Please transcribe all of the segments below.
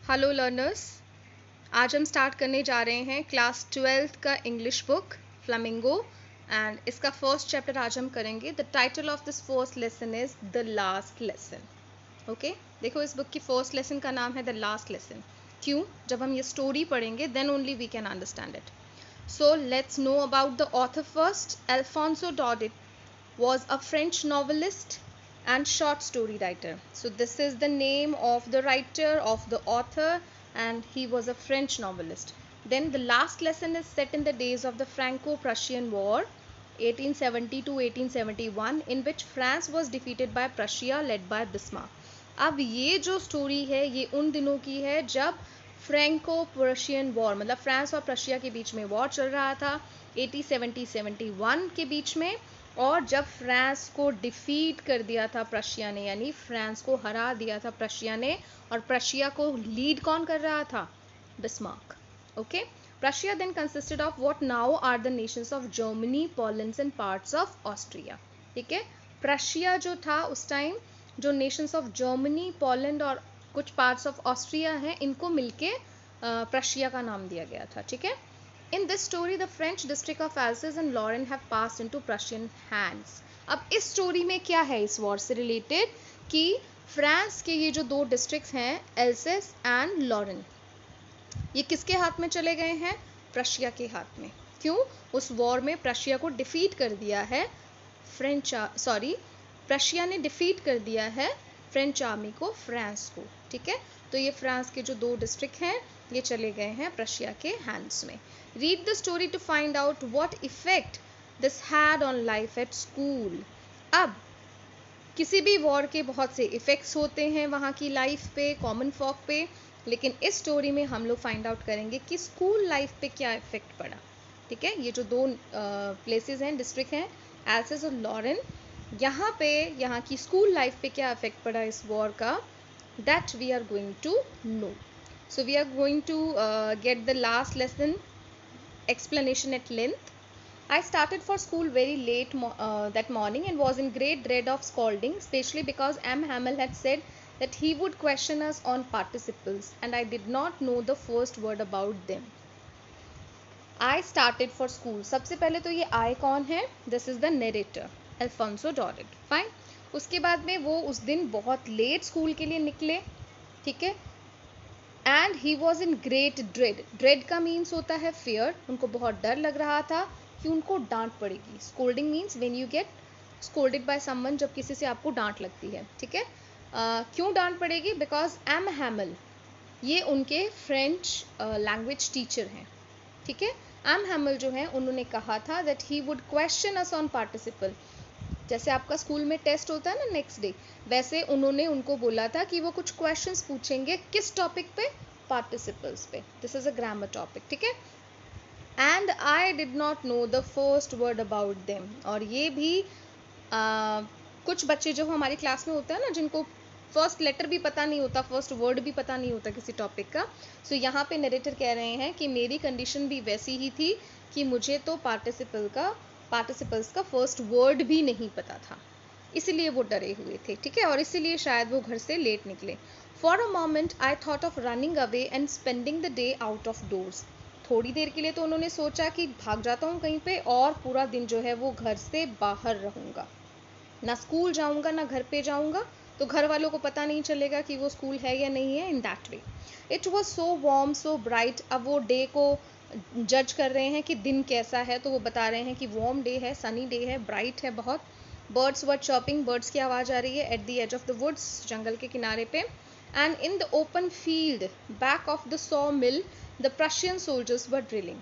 Hello learners, आज हम start करने जा रहे हैं क्लास 12th का इंग्लिश बुक फ्लेमिंगो एंड इसका फर्स्ट चैप्टर आज हम करेंगे। The title of this first lesson is the last lesson. Okay, देखो इस बुक की फर्स्ट लेसन का नाम है द लास्ट लेसन। क्यों? जब हम ये स्टोरी पढ़ेंगे then only we can understand it. So let's know about the author first. Alphonse Daudet was a French novelist and short story writer. So this is the name of the writer, of the author, and he was a French novelist. Then the last lesson is set in the days of the Franco-Prussian War 1870 to 1871 in which France was defeated by Prussia led by Bismarck. अब ये जो story है ये उन दिनों की है जब फ्रैंको प्रशियन वॉर, मतलब फ्रांस और प्रशिया के बीच में वॉर चल रहा था 1870-71 के बीच में, और जब फ्रांस को डिफीट कर दिया था प्रशिया ने, यानी फ्रांस को हरा दिया था प्रशिया ने, और प्रशिया को लीड कौन कर रहा था? Bismarck. Okay, Prussia then consisted of what now are the nations of Germany, Poland and parts of Austria. ठीक है, प्रशिया जो था उस टाइम, जो नेशंस ऑफ जर्मनी, पोलैंड और कुछ पार्ट्स ऑफ ऑस्ट्रिया हैं, इनको मिलके प्रशिया का नाम दिया गया था। ठीक है, In this story, the French district of Alsace and Lorraine have passed into Prussian hands. अब इस स्टोरी में क्या है इस वॉर से रिलेटेड कि फ्रांस के ये जो दो डिस्ट्रिक्ट्स हैं एल्सेस एंड लॉरेन, ये किसके हाथ में चले गए हैं? प्रशिया के हाथ में। क्यों? उस वॉर में प्रशिया को डिफीट कर दिया है प्रशिया ने डिफीट कर दिया है फ्रेंच आर्मी को, फ्रांस को। ठीक है, तो ये फ्रांस के जो दो डिस्ट्रिक्ट हैं ये चले गए हैं प्रशिया के हैंड्स में। Read the story to find out what effect this had on life at school. अब किसी भी वॉर के बहुत से इफेक्ट्स होते हैं वहाँ की लाइफ पे, कॉमन फॉक पे, लेकिन इस स्टोरी में हम लोग फाइंड आउट करेंगे कि स्कूल लाइफ पे क्या इफेक्ट पड़ा। ठीक है, ये जो दो प्लेसेस हैं, डिस्ट्रिक्ट हैं एल्सेस और लॉरेन, यहाँ पे यहाँ की स्कूल लाइफ पे क्या इफेक्ट पड़ा इस वॉर का, that we are going to know. So we are going to get the last lesson explanation at length. I started for school very late that morning and was in great dread of scolding, especially because M. Hamel had said that he would question us on participles and I did not know the first word about them. I started for school. सबसे पहले तो ये I कौन है? This is the narrator, Alfonso Daudet. Fine. उसके बाद में वो उस दिन बहुत लेट स्कूल के लिए निकले। ठीक है, and he was in great dread. Dread का मीन्स होता है फियर। उनको बहुत डर लग रहा था कि उनको डांट पड़ेगी। Scolding means when you get scolded by someone, जब किसी से आपको डांट लगती है। ठीक है, क्यों डांट पड़ेगी? बिकॉज एम हैमल ये उनके फ्रेंच लैंग्वेज टीचर हैं। ठीक है, एम हैमल जो है उन्होंने कहा था that he would question us on participle. जैसे आपका स्कूल में टेस्ट होता है ना नेक्स्ट डे, वैसे उन्होंने उनको बोला था कि वो कुछ क्वेश्चंस पूछेंगे। किस टॉपिक पे? पार्टिसिपल्स पे। This is a grammar topic. ठीक है, and I did not know the first word about them. और ये भी कुछ बच्चे जो हमारी क्लास में होते हैं ना, जिनको फर्स्ट लेटर भी पता नहीं होता, फर्स्ट वर्ड भी पता नहीं होता किसी टॉपिक का, सो यहाँ पे नरेटर कह रहे हैं कि मेरी कंडीशन भी वैसी ही थी कि मुझे तो पार्टिसिपल्स का फर्स्ट वर्ड भी नहीं पता था, इसीलिए वो डरे हुए थे। ठीक है, और इसीलिए शायद वो घर से लेट निकले। For a moment I thought of running away and spending the day out of doors. थोड़ी देर के लिए तो उन्होंने सोचा कि भाग जाता हूँ कहीं पे और पूरा दिन जो है वो घर से बाहर रहूँगा, ना स्कूल जाऊँगा ना घर पे जाऊँगा, तो घर वालों को पता नहीं चलेगा कि वो स्कूल है या नहीं है। In that way it was so warm so bright. अब वो डे को जज कर रहे हैं कि दिन कैसा है, तो वो बता रहे हैं कि वार्म डे है, सनी डे है, ब्राइट है बहुत। बर्ड्स वर चॉपिंग, बर्ड्स की आवाज़ आ रही है at the edge of the woods, जंगल के किनारे पे। And in the open field back of the saw mill the Prussian soldiers were drilling.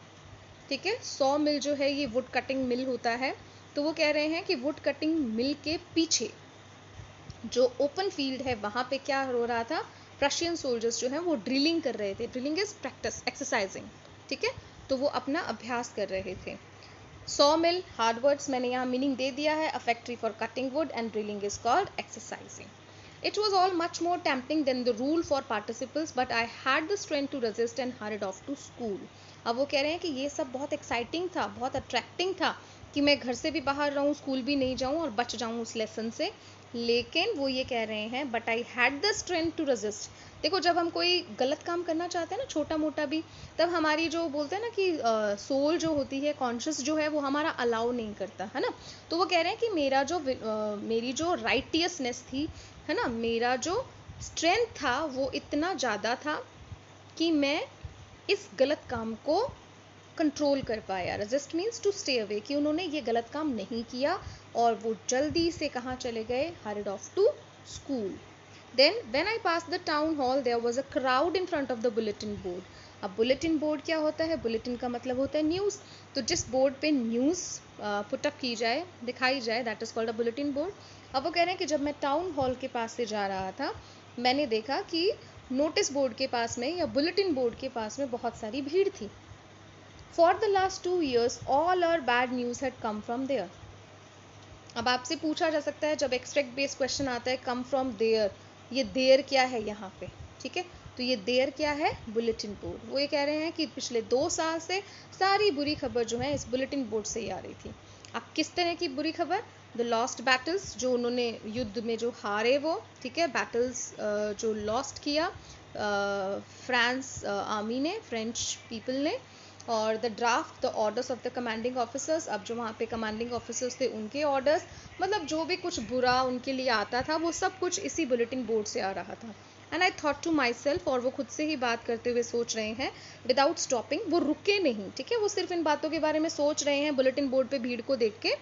ठीक है, सॉ मिल जो है ये वुड कटिंग मिल होता है, तो वो कह रहे हैं कि वुड कटिंग मिल के पीछे जो ओपन फील्ड है वहाँ पे क्या हो रहा था? प्रशियन सोल्जर्स जो हैं वो ड्रिलिंग कर रहे थे। Drilling is practice, exercising. ठीक है, तो वो अपना अभ्यास कर रहे थे। सॉ मिल, हार्ड वर्ड्स मैंने यहाँ मीनिंग दे दिया है। A factory for cutting would and drilling is called exercising. It was all much more tempting than the rule for participles, but I had the strength to resist and hurried off to school. अब वो कह रहे हैं कि ये सब बहुत exciting था, बहुत अट्रैक्टिंग था कि मैं घर से भी बाहर रहूँ, स्कूल भी नहीं जाऊँ और बच जाऊँ उस लेसन से। लेकिन वो ये कह रहे हैं but I had the strength to resist, देखो जब हम कोई गलत काम करना चाहते हैं ना, छोटा मोटा भी, तब हमारी जो बोलते हैं ना कि सोल जो होती है, कॉन्शियस जो है, वो हमारा अलाउ नहीं करता है ना। तो वो कह रहे हैं कि मेरी जो राइटियसनेस थी, है ना, मेरा जो स्ट्रेंथ था वो इतना ज़्यादा था कि मैं इस गलत काम को कंट्रोल कर पाया। Resist means to stay away, कि उन्होंने ये गलत काम नहीं किया और वो जल्दी से कहाँ चले गए, hurried off to school. Then when I passed the town hall there was a crowd in front of the bulletin board. अब bulletin board क्या होता है? bulletin का मतलब होता है न्यूज़। तो जिस बोर्ड पे न्यूज़ पुटअप की जाए, दिखाई जाए, that is called a bulletin board. अब वो कह रहे हैं कि जब मैं टाउन हॉल के पास से जा रहा था, मैंने देखा कि नोटिस बोर्ड के पास में या बुलेटिन बोर्ड के पास में बहुत सारी भीड़ थी। For the last 2 years all our bad news had come from there. अब आपसे पूछा जा सकता है, जब एक्सट्रैक्ट बेस्ड क्वेश्चन आता है, कम फ्रॉम देयर, ये देयर क्या है यहाँ पे, ठीक है। तो ये देयर क्या है, बुलेटिन बोर्ड। वो ये कह रहे हैं कि पिछले 2 साल से सारी बुरी खबर जो है इस बुलेटिन बोर्ड से ही आ रही थी। अब किस तरह की बुरी खबर, द लॉस्ट बैटल्स, जो उन्होंने युद्ध में जो हारे वो, ठीक है, बैटल्स जो लॉस्ट किया फ्रांस आर्मी ने, फ्रेंच पीपल ने, और the draft, the orders of the commanding officers, अब जो वहाँ पे कमांडिंग ऑफिसर्स थे उनके ऑर्डर्स, मतलब जो भी कुछ बुरा उनके लिए आता था वो सब कुछ इसी बुलेटिन बोर्ड से आ रहा था। And I thought to myself, और वो खुद से ही बात करते हुए सोच रहे हैं, विदाउट स्टॉपिंग, वो रुके नहीं, ठीक है, वो सिर्फ इन बातों के बारे में सोच रहे हैं, बुलेटिन बोर्ड पे भीड़ को देख के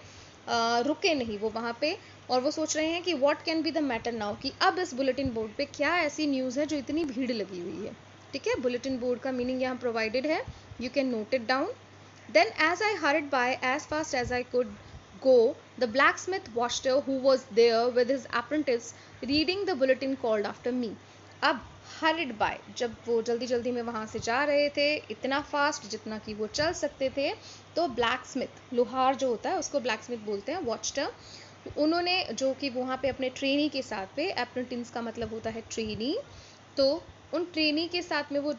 रुके नहीं वो वहाँ पे, और वो सोच रहे हैं कि what can be the matter now, कि अब इस बुलेटिन बोर्ड पे क्या ऐसी न्यूज़ है जो इतनी भीड़ लगी हुई है, ठीक है। बुलेटिन बोर्ड का मीनिंग यहाँ प्रोवाइडेड है, you can note it down. Then as I hurried by as fast as I could go, the blacksmith washer who was there with his apprentice reading the bulletin called after me. अब hurried by, जब वो जल्दी जल्दी में वहाँ से जा रहे थे, इतना फास्ट जितना कि वो चल सकते थे, तो ब्लैकस्मिथ, लोहार जो होता है उसको ब्लैकस्मिथ बोलते हैं, वॉचर, उन्होंने जो कि वहाँ पे अपने ट्रेनी के साथ पे, अप्रेंटिस का मतलब होता है ट्रेनी, तो उन ट्रेनी के साथ में वो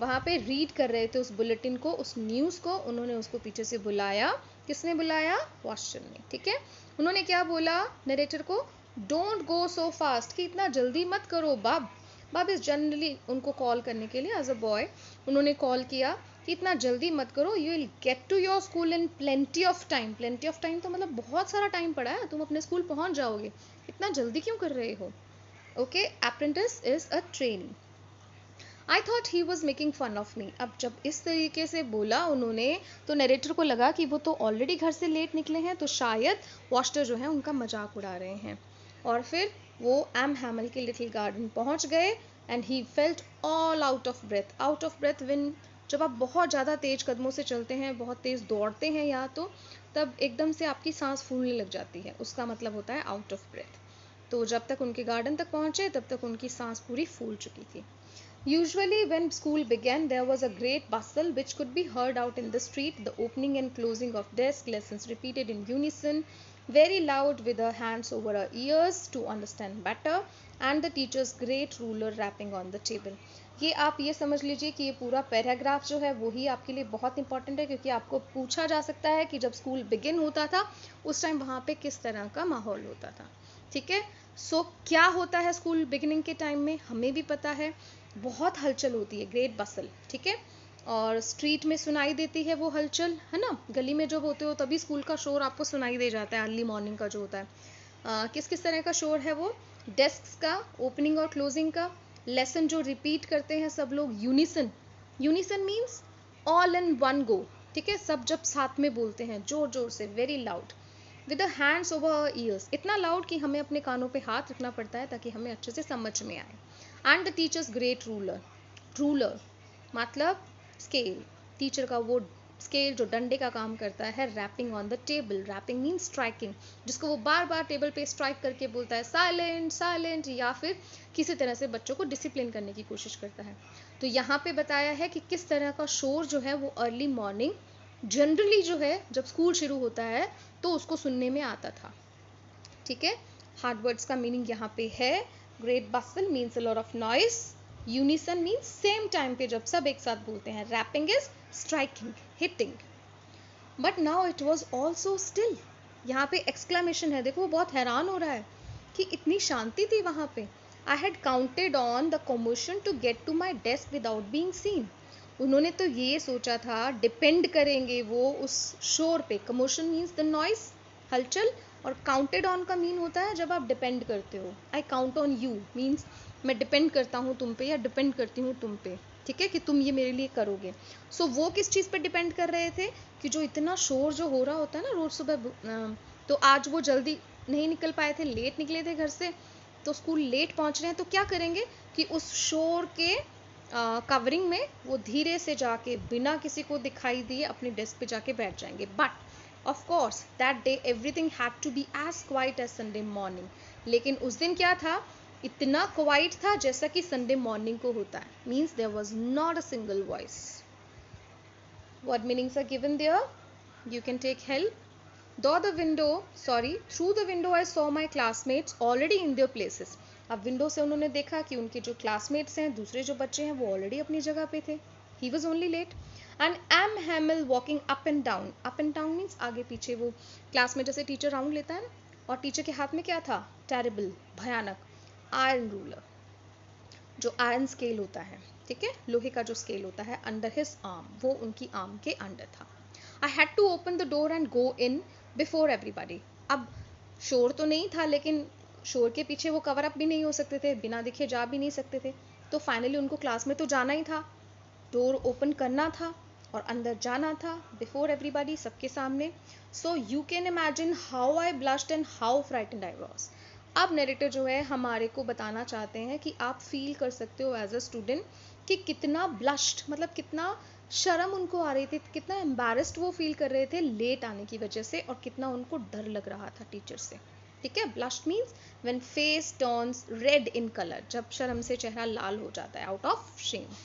वहाँ पे रीड कर रहे थे उस बुलेटिन को, उस न्यूज़ को, उन्होंने उसको पीछे से बुलाया। किसने बुलाया, वॉचर ने, ठीक है। उन्होंने क्या बोला नरेटर को, डोंट गो सो फास्ट, कि इतना जल्दी मत करो बाब। बाब इज जनरली उनको कॉल करने के लिए, एज अ बॉय उन्होंने कॉल किया कि इतना जल्दी मत करो, you will get to your school in plenty of time. Plenty of time तो मतलब बहुत सारा टाइम पड़ा है, तुम अपने स्कूल पहुँच जाओगे, इतना जल्दी क्यों कर रहे हो। Okay, apprentice is a trainee. I thought he was making fun of me. अब जब इस तरीके से बोला उन्होंने, तो नरेटर को लगा कि वो तो ऑलरेडी घर से लेट निकले हैं, तो शायद वॉचर जो है उनका मजाक उड़ा रहे हैं। और फिर वो एम हैमल के लिटिल गार्डन पहुंच गए, and he felt all out of breath. Out of breath win, जब आप बहुत ज़्यादा तेज कदमों से चलते हैं, बहुत तेज़ दौड़ते हैं या तो, तब एकदम से आपकी सांस फूलने लग जाती है, उसका मतलब होता है आउट ऑफ ब्रेथ। तो जब तक उनके गार्डन तक पहुंचे तब तक उनकी सांस पूरी फूल चुकी थी। Usually when school began there was a great bustle which could be heard out in the street, the opening and closing of desk, lessons repeated in unison, very loud with our hands over our ears to understand better, and the teacher's great ruler rapping on the table. ये आप ये समझ लीजिए कि ये पूरा paragraph जो है वही आपके लिए बहुत इंपॉर्टेंट है, क्योंकि आपको पूछा जा सकता है कि जब स्कूल बिगिन होता था उस टाइम वहाँ पे किस तरह का माहौल होता था, ठीक है। सो क्या होता है स्कूल बिगिनिंग के टाइम में, हमें भी पता है, बहुत हलचल होती है, ग्रेट बसल, ठीक है। और स्ट्रीट में सुनाई देती है वो हलचल, है ना, गली में जब होते हो तभी स्कूल का शोर आपको सुनाई दे जाता है, अर्ली मॉर्निंग का जो होता है। किस किस तरह का शोर है वो, डेस्क का, ओपनिंग और क्लोजिंग का, लेसन जो रिपीट करते हैं सब लोग, unison, unison means all in one go, ठीक है, सब जब साथ में बोलते हैं जोर जोर से, very loud, with the hands over years, इतना लाउड कि हमें अपने कानों पे हाथ रखना पड़ता है ताकि हमें अच्छे से समझ में आए। And the teacher's great ruler, ruler मतलब स्केल, टीचर का वो स्केल जो डंडे का काम करता है, rapping on the table, rapping mean striking, जिसको वो बार बार टेबल पे स्ट्राइक करके बोलता है साइलेंट साइलेंट, या फिर किसी तरह से बच्चों को डिसिप्लिन करने की कोशिश करता है। तो यहाँ पे बताया है कि किस तरह का शोर जो है वो अर्ली मॉर्निंग जनरली जो है जब स्कूल शुरू होता है तो उसको सुनने में आता था, ठीक है। हार्ड वर्ड्स का मीनिंग यहाँ पे है, great bustle means a lot of noise, unison means same time पे जब सब एक साथ बोलते हैं, rapping is striking, hitting. But now it was also still, यहाँ पे एक्सक्लेमेशन है, देखो वो बहुत हैरान हो रहा है कि इतनी शांति थी वहाँ पे। I had counted on the commotion to get to my desk without being seen. उन्होंने तो ये सोचा था, डिपेंड करेंगे वो उस शोर पे। कमोशन मीन्स द नॉइस, हलचल, और काउंटेड ऑन का मीन होता है जब आप डिपेंड करते हो। I count on you means मैं डिपेंड करता हूँ तुम पे या डिपेंड करती हूँ तुम पे, ठीक है, कि तुम ये मेरे लिए करोगे। सो वो किस चीज़ पे डिपेंड कर रहे थे कि जो इतना शोर जो हो रहा होता है ना रोज़ सुबह, तो आज वो जल्दी नहीं निकल पाए थे, लेट निकले थे घर से, तो स्कूल लेट पहुंच रहे हैं, तो क्या करेंगे कि उस शोर के कवरिंग में वो धीरे से जाके बिना किसी को दिखाई दिए अपने डेस्क पे जाके बैठ जाएंगे। But of course that day everything had to be as quiet as Sunday morning. लेकिन उस दिन क्या था, इतना क्वाइट था जैसा कि संडे मॉर्निंग को होता है। Means there was not a single voice. What meanings are given there? You can take help. Through the window I saw my classmates already in their places. अब विंडो से उन्होंने देखा कि उनके जो क्लासमेट्स हैं, दूसरे जो बच्चे हैं, वो ऑलरेडी अपनी जगह पे थे। He was only late. And M. Hamill walking up and down. Up and down means आगे पीछे, वो क्लास में जैसे टीचर राउंड लेता है ना, और टीचर के हाथ में क्या था, टेरिबल, भयानक आयरन रूलर, जो आयरन स्केल होता है, ठीक है, लोहे का जो स्केल होता है, अंडर हिज आर्म, वो उनकी आर्म के अंडर था। I had to open the door and go in before everybody. अब शोर तो नहीं था, लेकिन शोर के पीछे वो कवर अप भी नहीं हो सकते थे, बिना दिखे जा भी नहीं सकते थे, तो फाइनली उनको क्लास में तो जाना ही था, डोर ओपन करना था और अंदर जाना था बिफोर एवरीबॉडी, सबके सामने। So you can imagine how I blushed and how frightened I was. अब नरेटर जो है हमारे को बताना चाहते हैं कि आप फील कर सकते हो एज अ स्टूडेंट कि कितना ब्लश्ड, मतलब कितना शर्म उनको आ रही थी, कितना एम्बैरेस्ड वो फील कर रहे थे लेट आने की वजह से, और कितना उनको डर लग रहा था टीचर से, ठीक है। Blushed means when face turns red in colour, जब शर्म से चेहरा लाल हो जाता है, out of shame.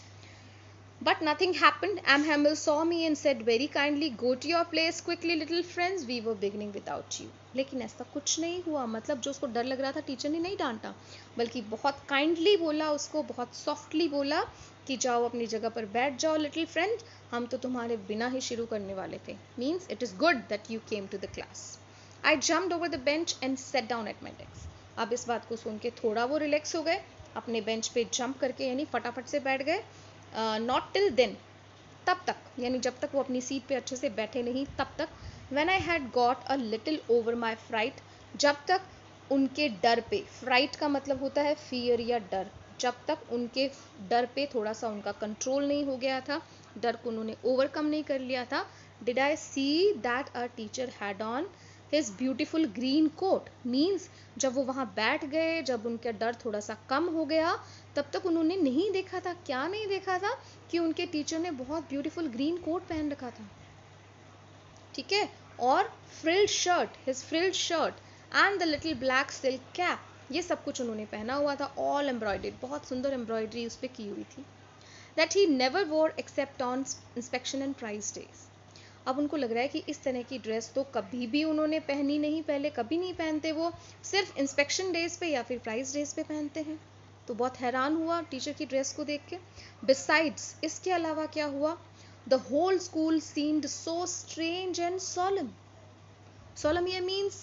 But nothing happened. M. Hamill saw me and said very kindly, "Go to your place quickly, little friends. We were beginning without you." लेकिन ऐसा कुछ नहीं हुआ, मतलब जो उसको डर लग रहा था टीचर ने नहीं डांटा, बल्कि बहुत काइंडली बोला उसको, बहुत सॉफ्टली बोला कि जाओ अपनी जगह पर बैठ जाओ लिटिल फ्रेंड, हम तो तुम्हारे बिना ही शुरू करने वाले थे। Means it is good that you came to the class. I jumped over the bench and set down at my desk. अब इस बात को सुन के थोड़ा वो रिलैक्स हो गए, अपने बेंच पे जंप करके यानी फटाफट से बैठ गए। नॉट टिल देन, तब तक, यानी जब तक वो अपनी सीट पे अच्छे से बैठे नहीं तब तक। When I had got a little over my fright, जब तक उनके डर पे, फ्राइट का मतलब होता है फियर या डर, जब तक उनके डर पे थोड़ा सा उनका कंट्रोल नहीं हो गया था, डर को उन्होंने ओवरकम नहीं कर लिया था, did I see that a teacher had on his beautiful green coat. Means जब वो वहाँ बैठ गए, जब उनका डर थोड़ा सा कम हो गया, तब तक उन्होंने नहीं देखा था, क्या नहीं देखा था, कि उनके टीचर ने बहुत ब्यूटीफुल ग्रीन कोट पहन रखा था, ठीक है, और frilled shirt, his frilled shirt and the little black silk cap, ये सब कुछ उन्होंने पहना हुआ था, ऑल एम्ब्रॉयडर्ड, बहुत सुंदर एम्ब्रॉयडरी उस पर की हुई थी। That he never wore except on inspection and prize days. अब उनको लग रहा है कि इस तरह की ड्रेस तो कभी भी उन्होंने पहनी नहीं, पहले कभी नहीं पहनते, वो सिर्फ इंस्पेक्शन डेज पे या फिर प्राइज डेज पे पहनते हैं। तो बहुत हैरान हुआ टीचर की ड्रेस को देख के। बिसाइड्स, इसके अलावा क्या हुआ, the whole school seemed so strange and solemn. Solemn ये means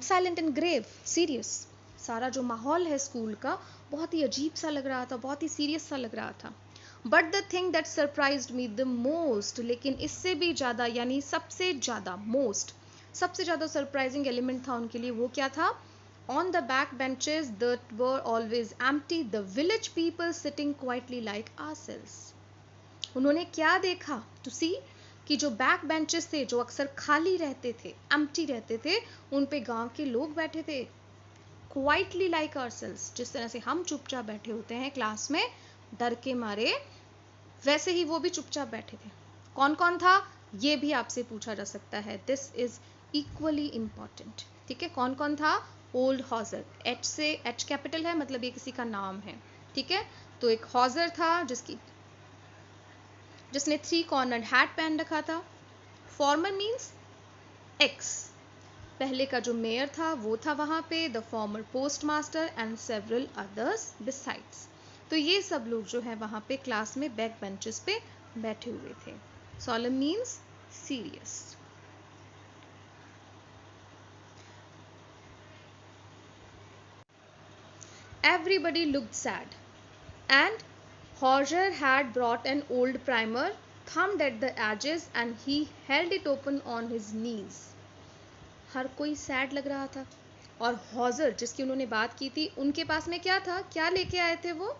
silent and grave, serious. सारा जो माहौल है स्कूल का बहुत ही अजीब सा लग रहा था, बहुत ही सीरियस सा लग रहा था। But the thing that surprised me the most, लेकिन इससे भी ज़्यादा, यानी सबसे ज़्यादा, मोस्ट, सबसे ज़्यादा सरप्राइजिंग एलिमेंट था उनके लिए, वो क्या था, on the back benches that were always empty, the village people sitting quietly like ourselves. उन्होंने क्या देखा, टू सी, कि जो बैक बेंचेस थे, जो अक्सर खाली रहते थे, एम्प्टी रहते थे, उन पे गांव के लोग बैठे थे, क्वाइटली लाइक आवरसेल्व्स, जिस तरह से हम चुपचाप बैठे होते हैं क्लास में डर के मारे, वैसे ही वो भी चुपचाप बैठे थे। कौन कौन था, ये भी आपसे पूछा जा सकता है, दिस इज इक्वली इंपॉर्टेंट, ठीक है। कौन कौन था, ओल्ड हॉजर, एच से, एच कैपिटल है, मतलब ये किसी का नाम है, ठीक है। तो एक हॉजर था जिसने 3 कॉर्नर्ड हैट पहन रखा था। फॉर्मर मीन्स एक्स, पहले का जो मेयर था वो था वहाँ पे, the former post master and several others besides. तो ये सब लोग जो है वहाँ पे क्लास में बैक बेंचेस पे बैठे हुए थे। Solemn means serious. Everybody looked sad, and Horger had brought an old primer, thumbed at the edges, and he held it open on his knees. हर कोई सैड लग रहा था, और हॉजर जिसकी उन्होंने बात की थी, उनके पास में क्या था, क्या लेके आए थे वो?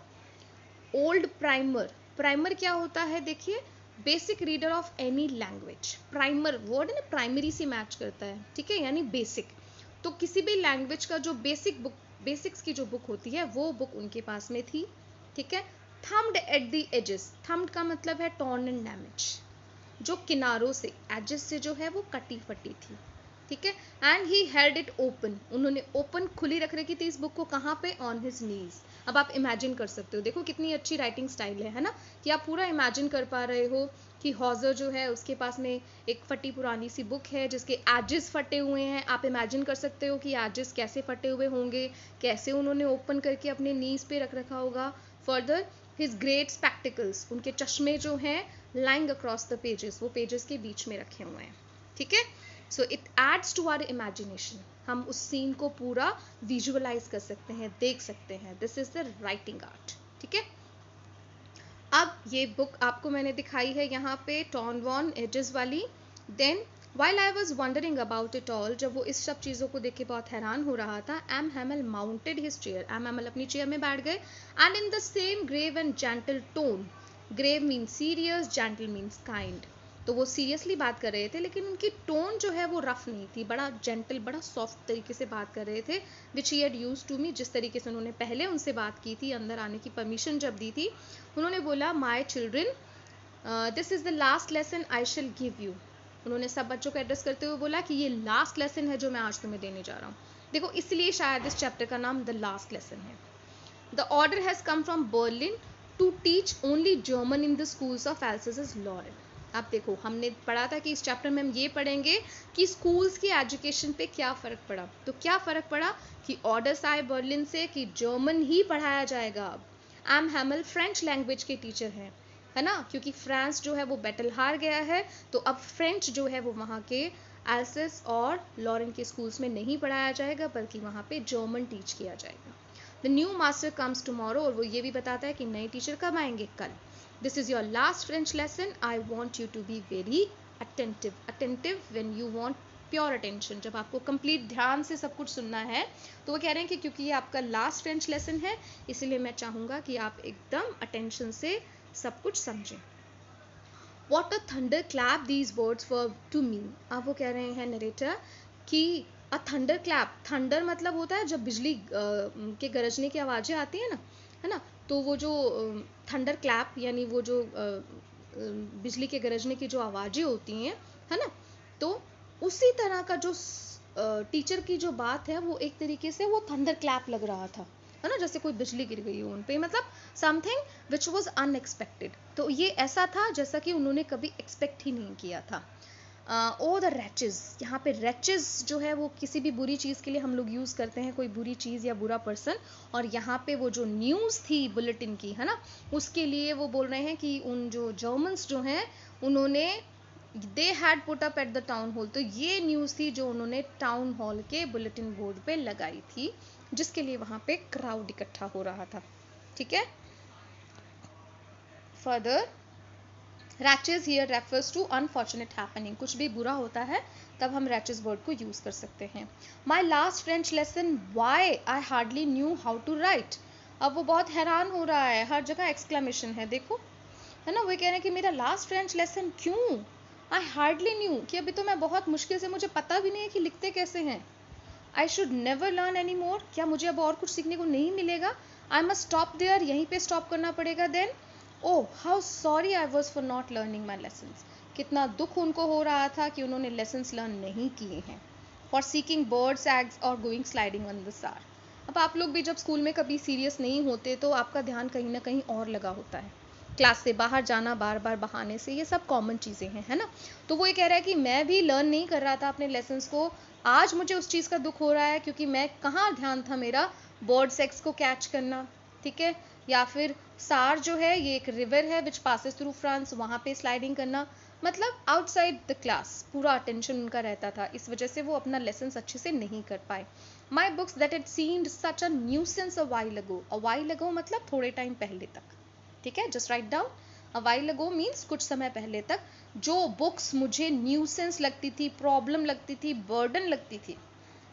Old primer. प्राइमर क्या होता है? देखिए, basic reader of any language. Primer word है ना, प्राइमरी से मैच करता है, ठीक है, यानी बेसिक। तो किसी भी लैंग्वेज का जो बेसिक्स की जो बुक होती है, वो बुक उनके पास में थी, ठीक है। Thumbed at the edges, thumbed का मतलब है टॉर्न एंड डैमेज, जो किनारों से, एजेस से जो है वो कटी फटी थी, ठीक है। And he held it open, उन्होंने ओपन खुली रख रखी थी इस बुक को, कहाँ पे? On his knees. अब आप इमेजिन कर सकते हो, देखो कितनी अच्छी राइटिंग स्टाइल है ना, कि आप पूरा इमेजिन कर पा रहे हो कि हॉजर जो है उसके पास में एक फटी पुरानी सी बुक है जिसके एजेस फटे हुए हैं। आप इमेजिन कर सकते हो कि एजेस कैसे फटे हुए होंगे, कैसे उन्होंने ओपन करके अपने नीज पे रख रखा होगा। फर्दर हिज ग्रेट स्पेक्टिकल्स, उनके चश्मे जो हैं लाइंग अक्रॉस द पेजेस, वो पेजेस के बीच में रखे हुए हैं, ठीक है। So it adds to our imagination, हम उस सीन को पूरा विजुअलाइज कर सकते हैं, देख सकते हैं। This is the writing art, ठीक है। अब ये बुक आपको मैंने दिखाई है यहाँ पे टॉर्न वॉर्न एजेस वाली। Then while I was wondering about it all, जब वो इस सब चीज़ों को देख के बहुत हैरान हो रहा था, M Hamel mounted his chair, M Hamel अपनी चेयर में बैठ गए, and in the same grave and gentle tone, grave means serious, gentle means kind, तो वो सीरियसली बात कर रहे थे, लेकिन उनकी टोन जो है वो रफ नहीं थी, बड़ा जेंटल, बड़ा सॉफ्ट तरीके से बात कर रहे थे, which he had used to me, जिस तरीके से उन्होंने पहले उनसे बात की थी, अंदर आने की परमिशन जब दी थी। उन्होंने बोला, my children, this is the last lesson I शिल गिव यू। उन्होंने सब बच्चों को एड्रेस करते हुए बोला कि ये लास्ट लेसन है जो मैं आज तुम्हें देने जा रहा हूँ। देखो, इसलिए शायद इस चैप्टर का नाम द लास्ट लेसन है। The order has come from Berlin to teach only German in the schools of Alsace Lorraine. अब देखो, हमने पढ़ा था कि इस चैप्टर में हम ये पढ़ेंगे कि स्कूल्स की एजुकेशन पे क्या फ़र्क पड़ा। तो क्या फ़र्क पड़ा कि ऑर्डर्स आए बर्लिन से कि जर्मन ही पढ़ाया जाएगा अब। एम हैमल फ्रेंच लैंग्वेज के टीचर हैं, है ना, क्योंकि फ्रांस जो है वो बैटल हार गया है, तो अब फ्रेंच जो है वो वहाँ के एल्सेस और लॉरेन के स्कूल्स में नहीं पढ़ाया जाएगा, बल्कि वहाँ पे जर्मन टीच किया जाएगा। The new master comes tomorrow, और वो ये भी बताता है कि नए टीचर कब आएंगे? कल। This is your last French lesson. I want you to be very attentive. Attentive when you want pure attention. जब आपको complete ध्यान से सब कुछ सुनना है, तो वो कह रहे हैं कि क्योंकि ये आपका last French lesson है, इसलिए मैं चाहूँगा कि आप एकदम attention से सब कुछ समझें। What a thunderclap these words were to me. अब वो कह रहे हैं नरेटर कि a thunderclap, thunder मतलब होता है जब बिजली के गरजने की आवाज़ें आती है ना, है ना, तो वो जो थंडर क्लैप यानी वो जो बिजली के गरजने की जो आवाज़ें होती हैं, है ना, तो उसी तरह का जो टीचर की जो बात है वो एक तरीके से वो थंडर क्लैप लग रहा था, है ना, जैसे कोई बिजली गिर गई हो उन पे, मतलब समथिंग विच वाज अनएक्सपेक्टेड। तो ये ऐसा था जैसा कि उन्होंने कभी एक्सपेक्ट ही नहीं किया था। ओ द रैचेस, यहाँ पे रैचेस जो है वो किसी भी बुरी चीज़ के लिए हम लोग यूज़ करते हैं, कोई बुरी चीज़ या बुरा पर्सन, और यहाँ पे वो जो न्यूज़ थी बुलेटिन की, है ना, उसके लिए वो बोल रहे हैं कि उन जो जर्मन्स जो हैं उन्होंने they had put up at the town hall, तो ये न्यूज़ थी जो उन्होंने टाउन हॉल के बुलेटिन बोर्ड पे लगाई थी, जिसके लिए वहाँ पे क्राउड इकट्ठा हो रहा था, ठीक है। Further wretches here refers to unfortunate happening, कुछ भी बुरा होता है तब हम रैचेस वर्ड को यूज़ कर सकते हैं। My last French lesson, why I hardly knew how to write. अब वो बहुत हैरान हो रहा है, हर जगह एक्सक्लेमेशन है, देखो, है ना, वो कह रहे हैं कि मेरा लास्ट फ्रेंच लेसन क्यों, आई हार्डली न्यू, कि अभी तो मैं बहुत मुश्किल से, मुझे पता भी नहीं है कि लिखते कैसे हैं। I should never learn any more, क्या मुझे अब और कुछ सीखने को नहीं मिलेगा। आई मस्ट स्टॉप देयर, यहीं पे स्टॉप करना पड़ेगा। Then oh how sorry I was for not learning my lessons, कितना दुख उनको हो रहा था कि उन्होंने लेसन्स लर्न नहीं किए हैं। फॉर सीकिंग बर्ड्स एग्स और गोइंग स्लाइडिंग ऑन द सार। अब आप लोग भी जब स्कूल में कभी सीरियस नहीं होते तो आपका ध्यान कहीं ना कहीं और लगा होता है, क्लास से बाहर जाना बार बार बहाने से, ये सब कॉमन चीज़ें हैं, है ना। तो वो ये कह रहा है कि मैं भी लर्न नहीं कर रहा था अपने लेसन्स को, आज मुझे उस चीज़ का दुख हो रहा है क्योंकि मैं कहाँ ध्यान था मेरा बर्ड सेक्स को कैच करना, ठीक है, या फिर सार जो है ये एक रिवर है विच पासेस थ्रू फ्रांस, वहाँ पे स्लाइडिंग करना, मतलब आउटसाइड द क्लास पूरा अटेंशन उनका रहता था, इस वजह से वो अपना लेसन्स अच्छे से नहीं कर पाए। My books that it seemed such a nuisance a while ago मतलब थोड़े टाइम पहले तक, ठीक है, just write down a while ago means कुछ समय पहले तक, जो बुक्स मुझे न्यूसेंस लगती थी, प्रॉब्लम लगती थी, बर्डन लगती थी,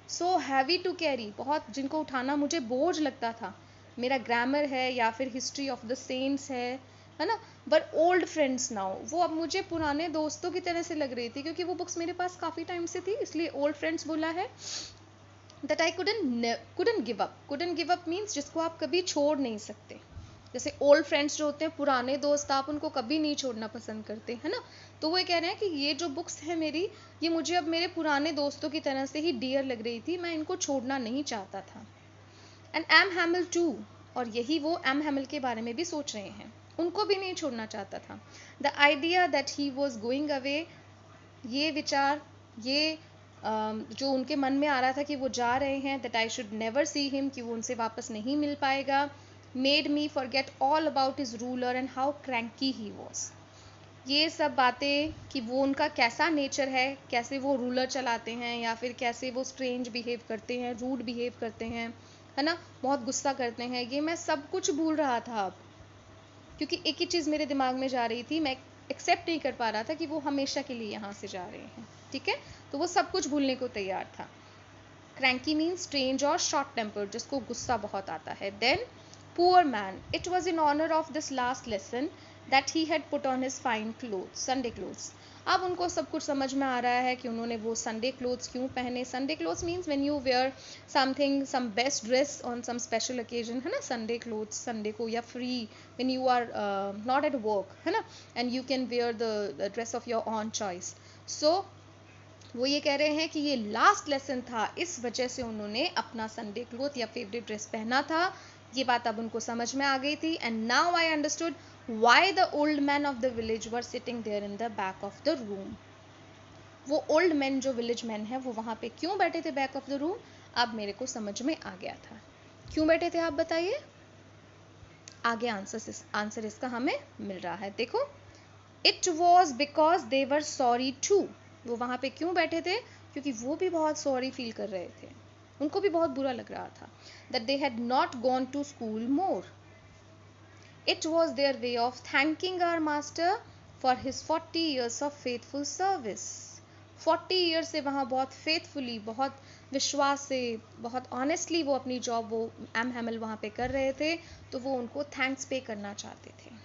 सो हैवी टू कैरी, बहुत जिनको उठाना मुझे बोझ लगता था, मेरा ग्रामर है या फिर हिस्ट्री ऑफ द सेंट्स है ना, बट ओल्ड फ्रेंड्स नाउ, वो अब मुझे पुराने दोस्तों की तरह से लग रही थी, क्योंकि वो बुक्स मेरे पास काफ़ी टाइम से थी, इसलिए ओल्ड फ्रेंड्स बोला है। That I couldn't give up means जिसको आप कभी छोड़ नहीं सकते, जैसे ओल्ड फ्रेंड्स जो होते हैं, पुराने दोस्त, आप उनको कभी नहीं छोड़ना पसंद करते, है ना, तो वो ये कह रहे हैं कि ये जो बुक्स है मेरी, ये मुझे अब मेरे पुराने दोस्तों की तरह से ही डियर लग रही थी, मैं इनको छोड़ना नहीं चाहता था। एंड एम हैमिल टू, और यही वो एम हैमिल के बारे में भी सोच रहे हैं, उनको भी नहीं छोड़ना चाहता था। The idea that he was going away, ये विचार, ये जो उनके मन में आ रहा था कि वो जा रहे हैं, that I should never see him, कि वो उनसे वापस नहीं मिल पाएगा, made me forget all about his ruler and how cranky he was. ये सब बातें कि वो उनका कैसा नेचर है, कैसे वो रूलर चलाते हैं, या फिर कैसे वो स्ट्रेंज बिहेव करते हैं, रूड बिहेव करते हैं, है ना, बहुत गुस्सा करते हैं, ये मैं सब कुछ भूल रहा था अब, क्योंकि एक ही चीज़ मेरे दिमाग में जा रही थी, मैं एक्सेप्ट नहीं कर पा रहा था कि वो हमेशा के लिए यहाँ से जा रहे हैं, ठीक है, तो वो सब कुछ भूलने को तैयार था। क्रैंकी मीन स्ट्रेंज और शॉर्ट टेम्पर्ड, जिसको गुस्सा बहुत आता है। Then poor man, it was in honour of this last lesson that he had put on his fine cloth, Sunday clothes. अब उनको सब कुछ समझ में आ रहा है कि उन्होंने वो संडे क्लोथ्स क्यों पहने। Sunday clothes means when you wear something, some best dress on some special occasion, है ना, संडे क्लोथ्स, संडे को, या free when you are not at work, है ना, and you can wear the dress of your own choice. So वो ये कह रहे हैं कि ये लास्ट लेसन था, इस वजह से उन्होंने अपना संडे क्लोथ या फेवरेट ड्रेस पहना था। ये बात अब उनको समझ में आ गई थी। And now I understood why the old man of the village were sitting there in the back of the room. वो ओल्ड मैन जो विलेज मैन है, वो वहाँ पे क्यों बैठे थे बैक ऑफ द रूम, अब मेरे को समझ में आ गया था। क्यों बैठे थे आप बताइए, आगे आंसर इसका हमें मिल रहा है, देखो। It was because they were sorry too, वो वहाँ पे क्यों बैठे थे, क्योंकि वो भी बहुत सॉरी फील कर रहे थे, उनको भी बहुत बुरा लग रहा था, that they had not gone to school more. It was their way of thanking our master for his 40 years of faithful service. 40 years से वहाँ बहुत फेथफुली, बहुत विश्वास से, बहुत ऑनेस्टली वो अपनी जॉब, वो एम हैमिल वहाँ पे कर रहे थे, तो वो उनको थैंक्स पे करना चाहते थे,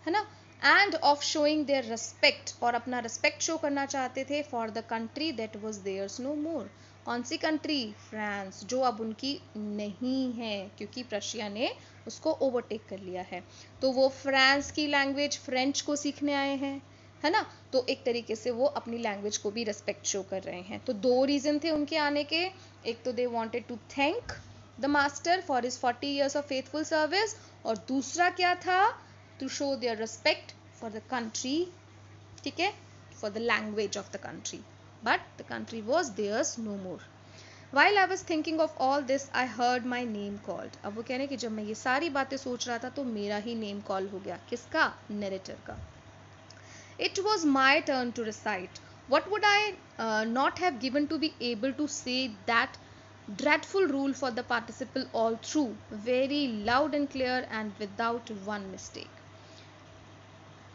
है ना, and of showing their respect, और अपना रिस्पेक्ट शो करना चाहते थे for the country that was theirs no more. कौन सी कंट्री, फ्रांस, जो अब उनकी नहीं है, क्योंकि प्रशिया ने उसको ओवरटेक कर लिया है, तो वो फ्रांस की लैंग्वेज, फ्रेंच को सीखने आए हैं, है ना, तो एक तरीके से वो अपनी लैंग्वेज को भी रिस्पेक्ट शो कर रहे हैं। तो दो रीजन थे उनके आने के, एक तो they wanted to thank the master for his 40 years of faithful service, और दूसरा क्या था, to show their respect for the country, ठीक है, for the language of the country, but the country was theirs no more. While I was thinking of all this, I heard my name called. अब वो कह रहे हैं कि जब मैं ये सारी बातें सोच रहा था, तो मेरा ही नेम कॉल हो गया, किसका, नरेटर का। It was my turn to recite. What would I not have given to be able to say that dreadful rule for the participle all through, very loud and clear and without one mistake.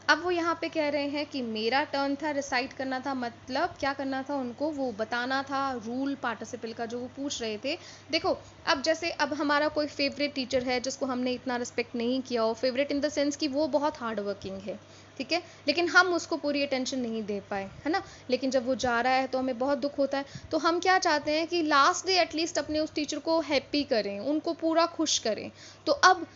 अब वो यहाँ पे कह रहे हैं कि मेरा turn था, रिसाइट करना था, मतलब क्या करना था उनको, वो बताना था रूल पार्टिसिपल का, जो वो पूछ रहे थे। देखो, अब जैसे अब हमारा कोई फेवरेट टीचर है जिसको हमने इतना रिस्पेक्ट नहीं किया हो, फेवरेट इन द सेंस कि वो बहुत हार्ड वर्किंग है, ठीक है, लेकिन हम उसको पूरी अटेंशन नहीं दे पाए, है ना, लेकिन जब वो जा रहा है तो हमें बहुत दुख होता है, तो हम क्या चाहते हैं कि लास्ट डे एटलीस्ट अपने उस टीचर को हैप्पी करें, उनको पूरा खुश करें। तो अब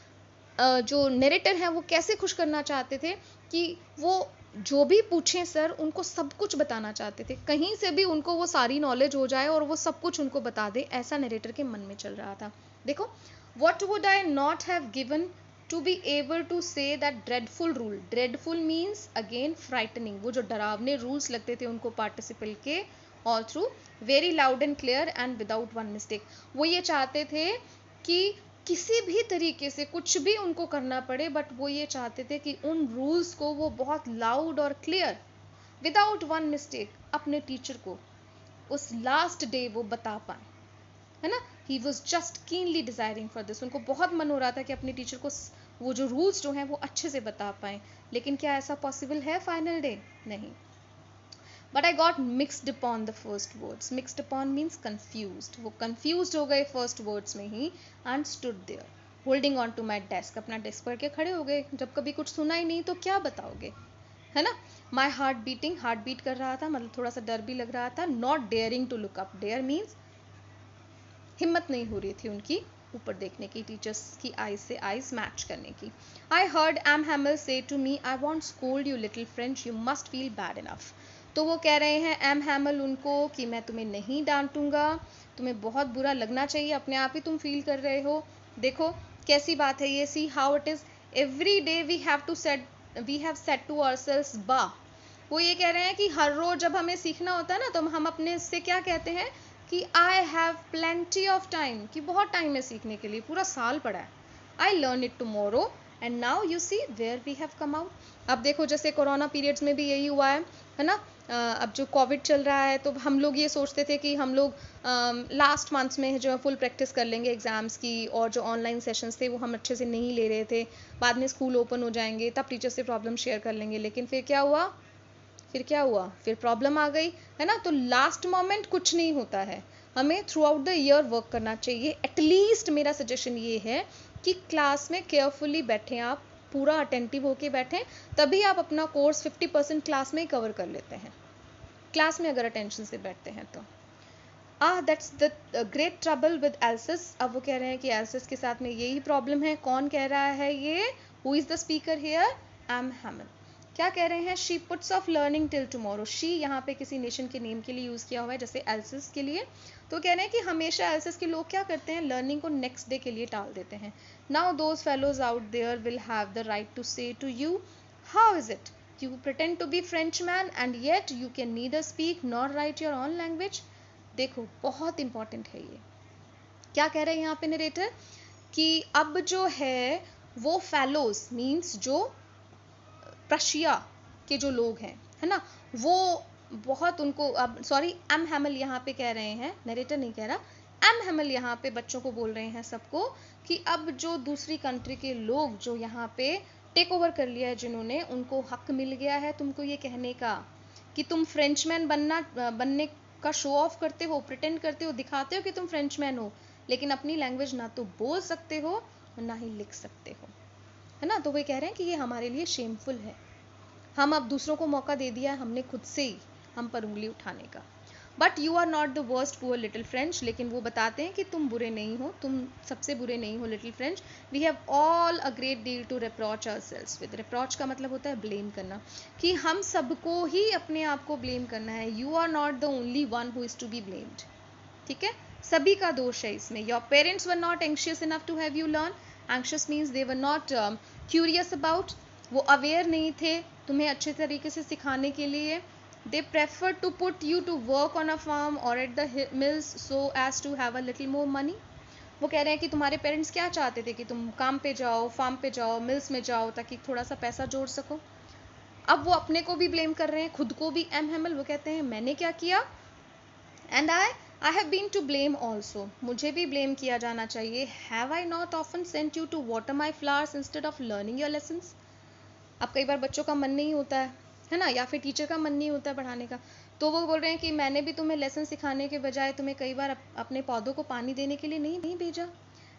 जो नरेटर हैं वो कैसे खुश करना चाहते थे कि वो जो भी पूछें सर, उनको सब कुछ बताना चाहते थे, कहीं से भी उनको वो सारी नॉलेज हो जाए और वो सब कुछ उनको बता दे, ऐसा नरेटर के मन में चल रहा था। देखो, what would I not have given to be able to say that dreadful rule, dreadful means again frightening, वो जो डरावने रूल्स लगते थे उनको पार्टिसिपल के, all through, very loud and clear and without one mistake. वो ये चाहते थे कि किसी भी तरीके से कुछ भी उनको करना पड़े, बट वो ये चाहते थे कि उन रूल्स को वो बहुत लाउड और क्लियर, विदाउट वन मिस्टेक, अपने टीचर को उस लास्ट डे वो बता पाए। है ना. He was just keenly desiring for this. उनको बहुत मन हो रहा था कि अपनी टीचर को वो जो रूल्स जो हैं वो अच्छे से बता पाएँ. लेकिन क्या ऐसा पॉसिबल है फाइनल डे? नहीं. But I got mixed upon the first words. Mixed upon means confused. वो confused हो गए first words में ही and stood there holding on to my desk. अपना desk पकड़ के खड़े हो गए. जब कभी कुछ सुना ही नहीं तो क्या बताओगे, है ना. My heart beating, heart beat कर रहा था, मतलब थोड़ा सा डर भी लग रहा था. Not daring to look up. Dare means हिम्मत नहीं हो रही थी उनकी ऊपर देखने की, टीचर्स की आईज से आईज मैच करने की. I heard M. Hamel say to me, I won't scold you little French, you must feel bad enough. तो वो कह रहे हैं एम हैमल उनको कि मैं तुम्हें नहीं डांटूंगा, तुम्हें बहुत बुरा लगना चाहिए, अपने आप ही तुम फील कर रहे हो. देखो कैसी बात है ये. See how it is. Every day we have set to ourselves बा. वो ये कह रहे हैं कि हर रोज जब हमें सीखना होता है ना तो हम अपने से क्या कहते हैं कि I have plenty of time, कि बहुत टाइम है सीखने के लिए, पूरा साल पड़ा है. I learn it tomorrow and now you see where we have come out. अब देखो जैसे कोरोना पीरियड्स में भी यही हुआ है ना. अब जो कोविड चल रहा है तो हम लोग ये सोचते थे कि हम लोग लास्ट मंथ्स में जो फुल प्रैक्टिस कर लेंगे एग्ज़ाम्स की, और जो ऑनलाइन सेशंस थे वो हम अच्छे से नहीं ले रहे थे. बाद में स्कूल ओपन हो जाएंगे तब टीचर से प्रॉब्लम शेयर कर लेंगे. लेकिन फिर क्या हुआ, फिर प्रॉब्लम आ गई, है ना. तो लास्ट मोमेंट कुछ नहीं होता है, हमें through out the year work करना चाहिए. एटलीस्ट मेरा सजेशन ये है कि क्लास में केयरफुली बैठें, आप पूरा अटेंटिव होके बैठें, तभी आप अपना कोर्स 50% क्लास में ही कवर कर लेते हैं, क्लास में अगर अटेंशन से बैठते हैं तो. That's the great trouble with else's. अब वो कह रहे हैं कि एल्सिस के साथ में यही प्रॉब्लम है. कौन कह रहा है ये? Who is the speaker here? M Hamel. क्या कह रहे हैं? She puts off learning till tomorrow. She यहाँ पे किसी नेशन के नेम के लिए यूज़ किया हुआ है, जैसे एल्सिस के लिए. तो कह रहे हैं कि हमेशा एल्सिस के लोग क्या करते हैं, लर्निंग को नेक्स्ट डे के लिए टाल देते हैं. Now those fellows out there will have the right to say to you, how is it you pretend to be Frenchman and yet you can neither speak nor write your own language. देखो बहुत important है ये. क्या कह रहे हैं यहाँ पे नरेटर कि अब जो है वो फेलोज मीन्स जो प्रशिया के जो लोग हैं, है ना, वो बहुत उनको, अब सॉरी एम हैमल यहाँ पे कह रहे हैं, नरेटर नहीं कह रहा, एम हैमल यहाँ पे बच्चों को बोल रहे हैं सबको कि अब जो दूसरी कंट्री के लोग जो यहाँ पे टेक ओवर कर लिया है जिन्होंने, उनको हक मिल गया है तुमको ये कहने का कि तुम फ्रेंचमैन बनने का शो ऑफ करते हो, प्रिटेंड करते हो, दिखाते हो कि तुम फ्रेंचमैन हो, लेकिन अपनी लैंग्वेज ना तो बोल सकते हो ना ही लिख सकते हो, है ना. तो वे कह रहे हैं कि ये हमारे लिए शेमफुल है. हम अब दूसरों को मौका दे दिया हमने खुद से ही हम पर उंगली उठाने का. But you are not the worst poor little French. लेकिन वो बताते हैं कि तुम बुरे नहीं हो, तुम सबसे बुरे नहीं हो little French. We have all a great deal to reproach ourselves with. Reproach का मतलब होता है ब्लेम करना, कि हम सबको ही अपने आप को ब्लेम करना है. You are not the only one who is to be blamed. ठीक है, सभी का दोष है इसमें. Your parents were not anxious enough to have you learn. Anxious means they were not curious about. वो अवेयर नहीं थे तुम्हें अच्छे तरीके से सिखाने के लिए. They prefer to put you to work on a farm or at the mills so as to have a little more money. वो कह रहे हैं कि तुम्हारे पेरेंट्स क्या चाहते थे कि तुम काम पे जाओ, फार्म पे जाओ, मिल्स में जाओ, ताकि थोड़ा सा पैसा जोड़ सको. अब वो अपने को भी ब्लेम कर रहे हैं, खुद को भी. एम हैमल वो कहते हैं मैंने क्या किया, and I have been to blame also. मुझे भी ब्लेम किया जाना चाहिए. Have I not often sent you to water my flowers instead of learning your lessons. अब कई बार बच्चों का मन नहीं होता है ना, या फिर टीचर का मन नहीं होता है पढ़ाने का, तो वो बोल रहे हैं कि मैंने भी तुम्हें लेसन सिखाने के बजाय तुम्हें कई बार अपने पौधों को पानी देने के लिए नहीं भेजा.